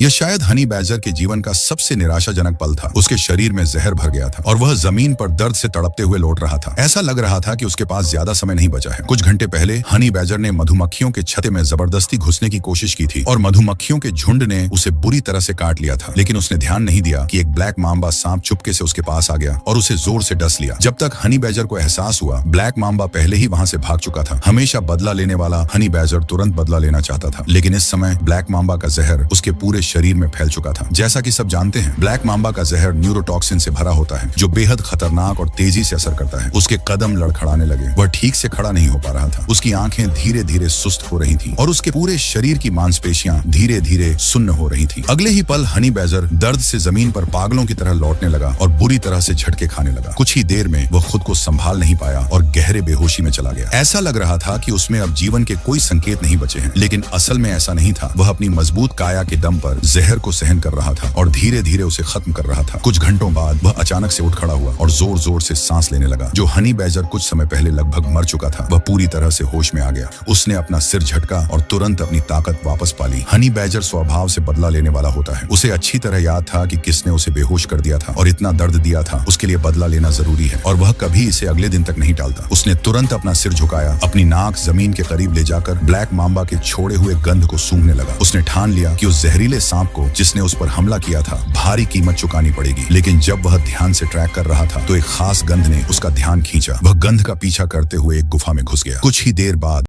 यह शायद honey badger के जीवन का सबसे निराशाजनक पल था। उसके शरीर में जहर भर गया था और वह जमीन पर दर्द से तड़पते हुए लौट रहा था। ऐसा लग रहा था कि उसके पास ज्यादा समय नहीं बचा है। कुछ घंटे पहले हनी बैजर ने मधुमक्खियों के छत्ते में जबरदस्ती घुसने की कोशिश की थी और मधुमक्खियों के झुंड ने उसे बुरी तरह से काट लिया था, लेकिन उसने ध्यान नहीं दिया कि एक ब्लैक मांबा सांप चुपके से उसके पास आ गया और उसे जोर से डस लिया। जब तक हनी बैजर को एहसास हुआ, ब्लैक मांबा पहले ही वहां से भाग चुका था। हमेशा बदला लेने वाला हनी बैजर तुरंत बदला लेना चाहता था, लेकिन इस समय ब्लैक मांबा का जहर उसके पूरे शरीर में फैल चुका था। जैसा कि सब जानते हैं, ब्लैक मांबा का जहर न्यूरोटॉक्सिन से भरा होता है, जो बेहद खतरनाक और तेजी से असर करता है। उसके कदम लड़खड़ाने लगे, वह ठीक से खड़ा नहीं हो पा रहा था। उसकी आंखें धीरे धीरे सुस्त हो रही थीं और उसके पूरे शरीर की मांसपेशियां धीरे धीरे सुन्न हो रही थीं। अगले ही पल हनी बैजर दर्द से जमीन पर पागलों की तरह लौटने लगा और बुरी तरह से झटके खाने लगा। कुछ ही देर में वह खुद को संभाल नहीं पाया और गहरे बेहोशी में चला गया। ऐसा लग रहा था कि उसमें अब जीवन के कोई संकेत नहीं बचे हैं, लेकिन असल में ऐसा नहीं था। वह अपनी मजबूत काया के दम पर जहर को सहन कर रहा था और धीरे धीरे उसे खत्म कर रहा था। कुछ घंटों बाद वह अचानक से उठ खड़ा हुआ और जोर जोर से सांस लेने लगा। जो हनी बैजर कुछ समय पहले लगभग मर चुका था, वह पूरी तरह से होश में आ गया। उसने अपना सिर झटका और तुरंत अपनी ताकत वापस पा ली। हनी बैजर स्वभाव से बदला लेने वाला होता है। उसे अच्छी तरह याद था कि किसने उसे बेहोश कर दिया था और इतना दर्द दिया था, उसके लिए बदला लेना जरूरी है, और वह कभी इसे अगले दिन तक नहीं टालता। उसने तुरंत अपना सिर झुकाया, अपनी नाक जमीन के करीब ले जाकर ब्लैक मांबा के छोड़े हुए गंध को सूंघने लगा। उसने ठान लिया कि उस जहरीले सांप को, जिसने उस पर हमला किया था, भारी कीमत चुकानी पड़ेगी। लेकिन जब वह ध्यान से ट्रैक कर रहा था, तो एक खास गंध ने उसका ध्यान खींचा। वह गंध का पीछा करते हुए एक गुफा में घुस गया। कुछ ही देर बाद